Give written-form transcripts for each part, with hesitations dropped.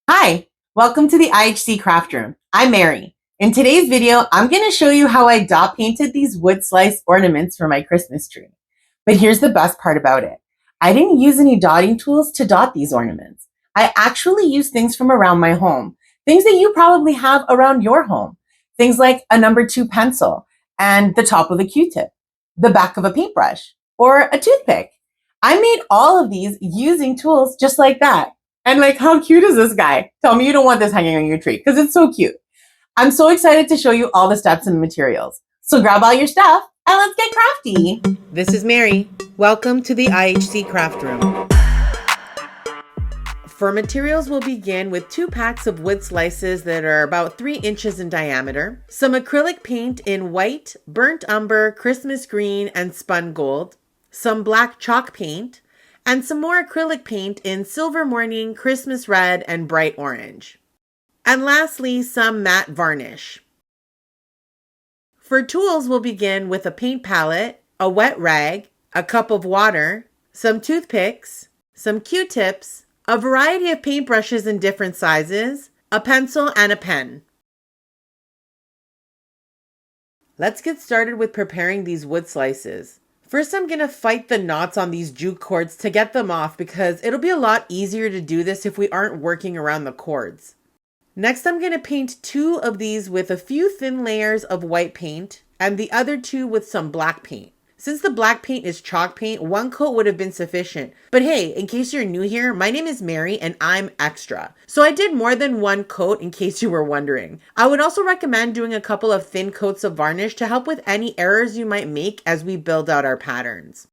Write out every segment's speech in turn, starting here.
Hi, welcome to the IHC Craft Room. I'm Mary. In today's video, I'm going to show you how I dot painted these wood slice ornaments for my Christmas tree. But here's the best part about it. I didn't use any dotting tools to dot these ornaments. I actually used things from around my home, things that you probably have around your home. Things like a number 2 pencil and the top of a Q-tip, the back of a paintbrush, or a toothpick. I made all of these using tools just like that. And like, how cute is this guy? Tell me you don't want this hanging on your tree because it's so cute. I'm so excited to show you all the steps and the materials. So grab all your stuff and let's get crafty. This is Mary. Welcome to the IHC Craft Room. For materials, we'll begin with 2 packs of wood slices that are about 3 inches in diameter, some acrylic paint in white, burnt umber, Christmas green, and spun gold, some black chalk paint, and some more acrylic paint in silver morning, Christmas red, and bright orange. And lastly, some matte varnish. For tools, we'll begin with a paint palette, a wet rag, a cup of water, some toothpicks, some Q-tips, a variety of paintbrushes in different sizes, a pencil, and a pen. Let's get started with preparing these wood slices. First, I'm going to fight the knots on these jute cords to get them off because it'll be a lot easier to do this if we aren't working around the cords. Next, I'm going to paint 2 of these with a few thin layers of white paint and the other 2 with some black paint. Since the black paint is chalk paint, 1 coat would have been sufficient. But hey, in case you're new here, my name is Mary and I'm extra. So I did more than 1 coat in case you were wondering. I would also recommend doing a couple of thin coats of varnish to help with any errors you might make as we build out our patterns.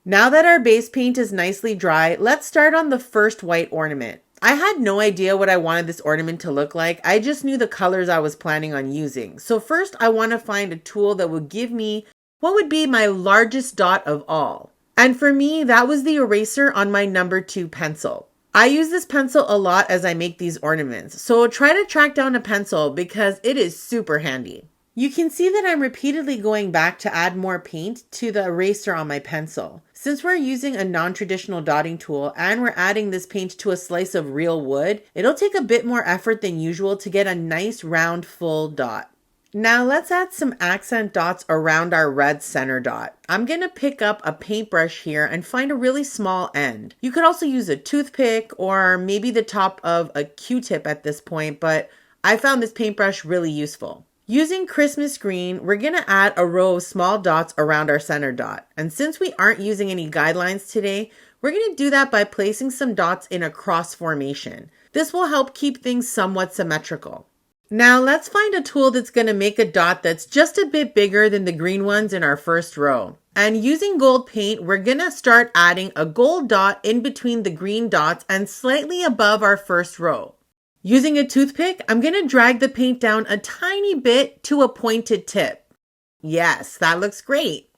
Now that our base paint is nicely dry, let's start on the first white ornament. I had no idea what I wanted this ornament to look like. I just knew the colors I was planning on using. So first I want to find a tool that would give me what would be my largest dot of all. And for me, that was the eraser on my number 2 pencil. I use this pencil a lot as I make these ornaments. So try to track down a pencil because it is super handy. You can see that I'm repeatedly going back to add more paint to the eraser on my pencil. Since we're using a non-traditional dotting tool and we're adding this paint to a slice of real wood, it'll take a bit more effort than usual to get a nice round full dot. Now let's add some accent dots around our red center dot. I'm going to pick up a paintbrush here and find a really small end. You could also use a toothpick or maybe the top of a Q-tip at this point, but I found this paintbrush really useful. Using Christmas green, we're going to add a row of small dots around our center dot. And since we aren't using any guidelines today, we're going to do that by placing some dots in a cross formation. This will help keep things somewhat symmetrical. Now let's find a tool that's going to make a dot that's just a bit bigger than the green ones in our first row. And using gold paint, we're going to start adding a gold dot in between the green dots and slightly above our first row. Using a toothpick, I'm going to drag the paint down a tiny bit to a pointed tip. Yes, that looks great.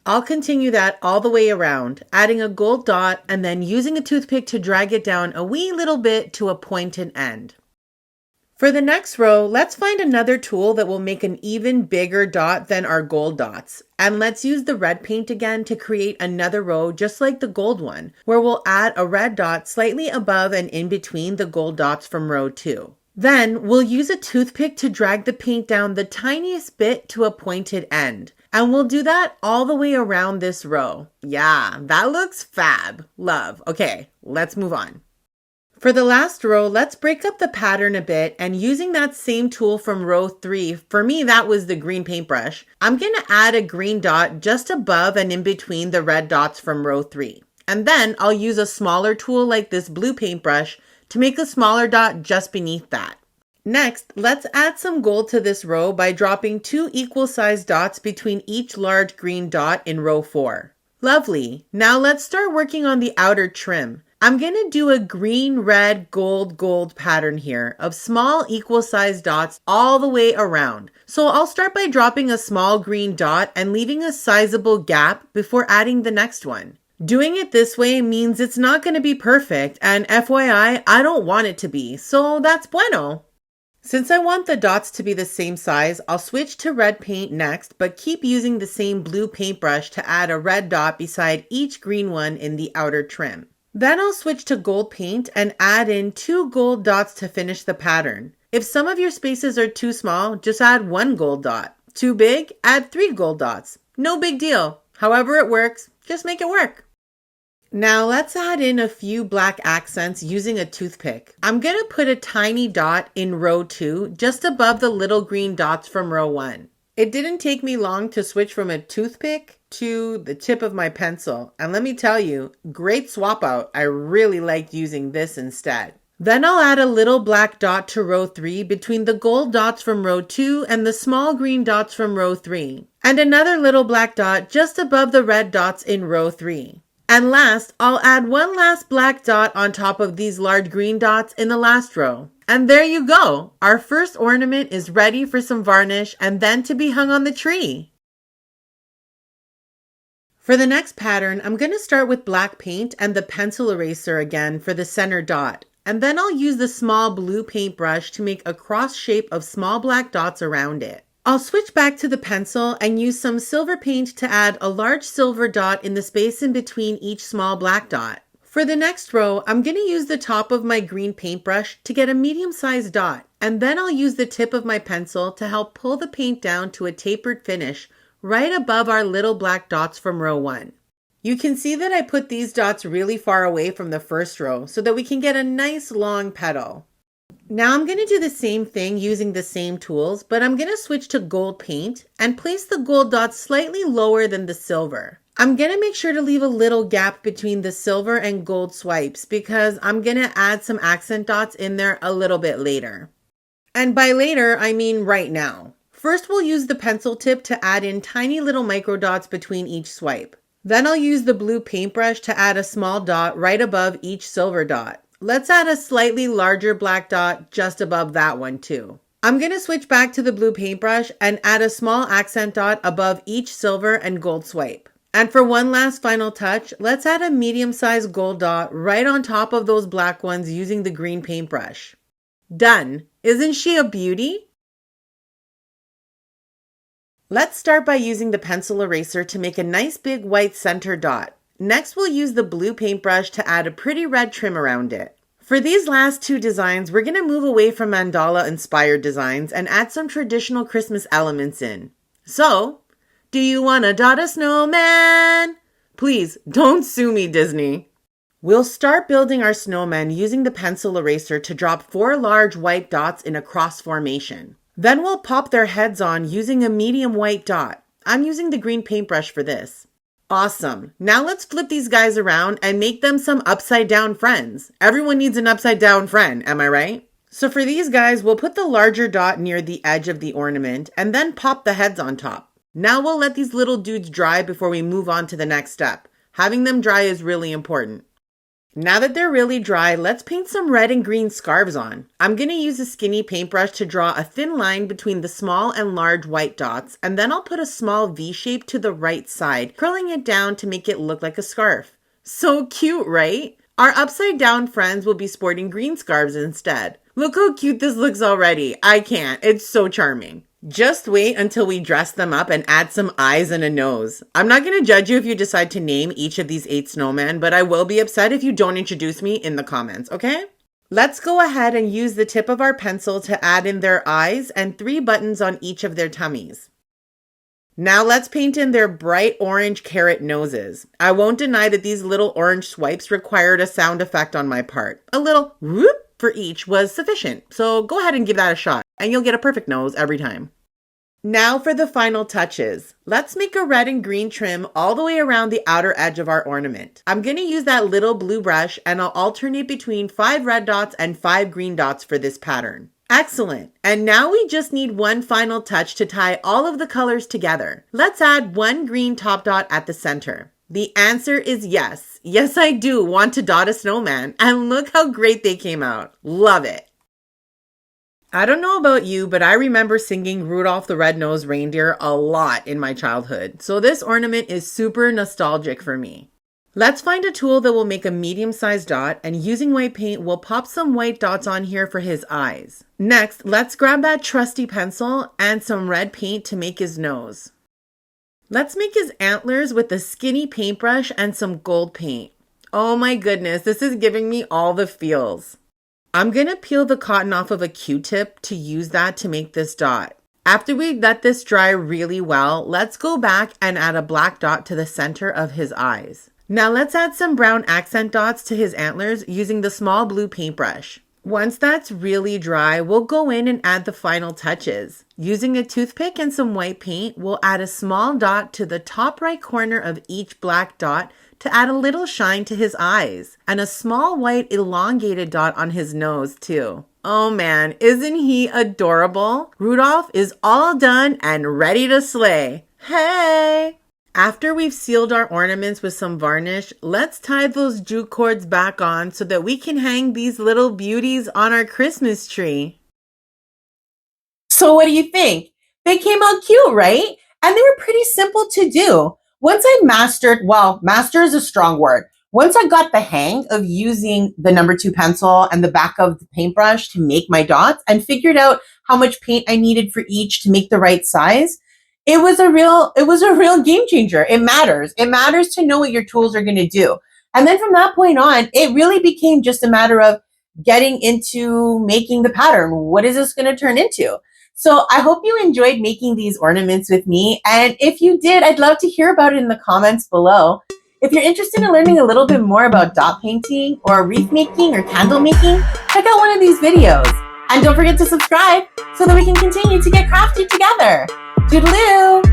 I'll continue that all the way around, adding a gold dot and then using a toothpick to drag it down a wee little bit to a pointed end. For the next row, let's find another tool that will make an even bigger dot than our gold dots. And let's use the red paint again to create another row just like the gold one, where we'll add a red dot slightly above and in between the gold dots from row 2. Then we'll use a toothpick to drag the paint down the tiniest bit to a pointed end. And we'll do that all the way around this row. Yeah, that looks fab. Love. Okay, let's move on. For the last row, let's break up the pattern a bit and using that same tool from row 3, for me that was the green paintbrush, I'm going to add a green dot just above and in between the red dots from row 3. And then I'll use a smaller tool like this blue paintbrush to make a smaller dot just beneath that. Next, let's add some gold to this row by dropping 2 equal sized dots between each large green dot in row 4. Lovely. Now let's start working on the outer trim. I'm going to do a green, red, gold, gold pattern here of small equal sized dots all the way around. So I'll start by dropping a small green dot and leaving a sizable gap before adding the next one. Doing it this way means it's not going to be perfect, and FYI, I don't want it to be, so that's bueno. Since I want the dots to be the same size, I'll switch to red paint next, but keep using the same blue paintbrush to add a red dot beside each green one in the outer trim. Then I'll switch to gold paint and add in 2 gold dots to finish the pattern. If some of your spaces are too small, just add 1 gold dot. Too big, add 3 gold dots. No big deal. However it works, just make it work. Now let's add in a few black accents using a toothpick. I'm going to put a tiny dot in row 2, just above the little green dots from row 1. It didn't take me long to switch from a toothpick to the tip of my pencil. And let me tell you, great swap out. I really liked using this instead. Then I'll add a little black dot to row 3 between the gold dots from row 2 and the small green dots from row 3. And another little black dot just above the red dots in row 3. And last, I'll add one last black dot on top of these large green dots in the last row. And there you go! Our first ornament is ready for some varnish and then to be hung on the tree. For the next pattern, I'm going to start with black paint and the pencil eraser again for the center dot. And then I'll use the small blue paintbrush to make a cross shape of small black dots around it. I'll switch back to the pencil and use some silver paint to add a large silver dot in the space in between each small black dot. For the next row, I'm going to use the top of my green paintbrush to get a medium-sized dot, and then I'll use the tip of my pencil to help pull the paint down to a tapered finish right above our little black dots from row 1. You can see that I put these dots really far away from the first row so that we can get a nice long petal. Now I'm going to do the same thing using the same tools, but I'm going to switch to gold paint and place the gold dots slightly lower than the silver. I'm going to make sure to leave a little gap between the silver and gold swipes because I'm going to add some accent dots in there a little bit later. And by later, I mean right now. First, we'll use the pencil tip to add in tiny little micro dots between each swipe. Then I'll use the blue paintbrush to add a small dot right above each silver dot. Let's add a slightly larger black dot just above that one too. I'm going to switch back to the blue paintbrush and add a small accent dot above each silver and gold swipe. And for one last final touch, let's add a medium-sized gold dot right on top of those black ones using the green paintbrush. Done! Isn't she a beauty? Let's start by using the pencil eraser to make a nice big white center dot. Next, we'll use the blue paintbrush to add a pretty red trim around it. For these last two designs, we're going to move away from mandala-inspired designs and add some traditional Christmas elements in. So, do you want to dot a snowman? Please, don't sue me, Disney. We'll start building our snowman using the pencil eraser to drop 4 large white dots in a cross formation. Then we'll pop their heads on using a medium white dot. I'm using the green paintbrush for this. Awesome. Now let's flip these guys around and make them some upside down friends. Everyone needs an upside down friend, am I right? So for these guys, we'll put the larger dot near the edge of the ornament and then pop the heads on top. Now we'll let these little dudes dry before we move on to the next step. Having them dry is really important. Now that they're really dry, let's paint some red and green scarves on. I'm going to use a skinny paintbrush to draw a thin line between the small and large white dots, and then I'll put a small V shape to the right side, curling it down to make it look like a scarf. So cute, right? Our upside down friends will be sporting green scarves instead. Look how cute this looks already. I can't. It's so charming. Just wait until we dress them up and add some eyes and a nose. I'm not going to judge you if you decide to name each of these 8 snowmen, but I will be upset if you don't introduce me in the comments, okay? Let's go ahead and use the tip of our pencil to add in their eyes and 3 buttons on each of their tummies. Now let's paint in their bright orange carrot noses. I won't deny that these little orange swipes required a sound effect on my part. A little whoop for each was sufficient, so go ahead and give that a shot, and you'll get a perfect nose every time. Now for the final touches. Let's make a red and green trim all the way around the outer edge of our ornament. I'm going to use that little blue brush and I'll alternate between 5 red dots and 5 green dots for this pattern. Excellent. And now we just need one final touch to tie all of the colors together. Let's add 1 green top dot at the center. The answer is yes. Yes, I do want to dot a snowman. And look how great they came out. Love it. I don't know about you, but I remember singing Rudolph the Red-Nosed Reindeer a lot in my childhood. So this ornament is super nostalgic for me. Let's find a tool that will make a medium-sized dot, and using white paint, we'll pop some white dots on here for his eyes. Next, let's grab that trusty pencil and some red paint to make his nose. Let's make his antlers with a skinny paintbrush and some gold paint. Oh my goodness, this is giving me all the feels. I'm gonna peel the cotton off of a Q-tip to use that to make this dot. After we let this dry really well, let's go back and add a black dot to the center of his eyes. Now let's add some brown accent dots to his antlers using the small blue paintbrush. Once that's really dry, we'll go in and add the final touches. Using a toothpick and some white paint, we'll add a small dot to the top right corner of each black dot to add a little shine to his eyes, and a small white elongated dot on his nose too. Oh man, isn't he adorable? Rudolph is all done and ready to slay. Hey! After we've sealed our ornaments with some varnish, let's tie those jute cords back on so that we can hang these little beauties on our Christmas tree. So what do you think? They came out cute, right? And they were pretty simple to do. Once I mastered, well, master is a strong word. Once I got the hang of using the number 2 pencil and the back of the paintbrush to make my dots and figured out how much paint I needed for each to make the right size, it was a real game changer. It matters. It matters to know what your tools are going to do. And then from that point on, it really became just a matter of getting into making the pattern. What is this going to turn into? So I hope you enjoyed making these ornaments with me. And if you did, I'd love to hear about it in the comments below. If you're interested in learning a little bit more about dot painting or wreath making or candle making, check out one of these videos. And don't forget to subscribe so that we can continue to get crafty together. Toodaloo!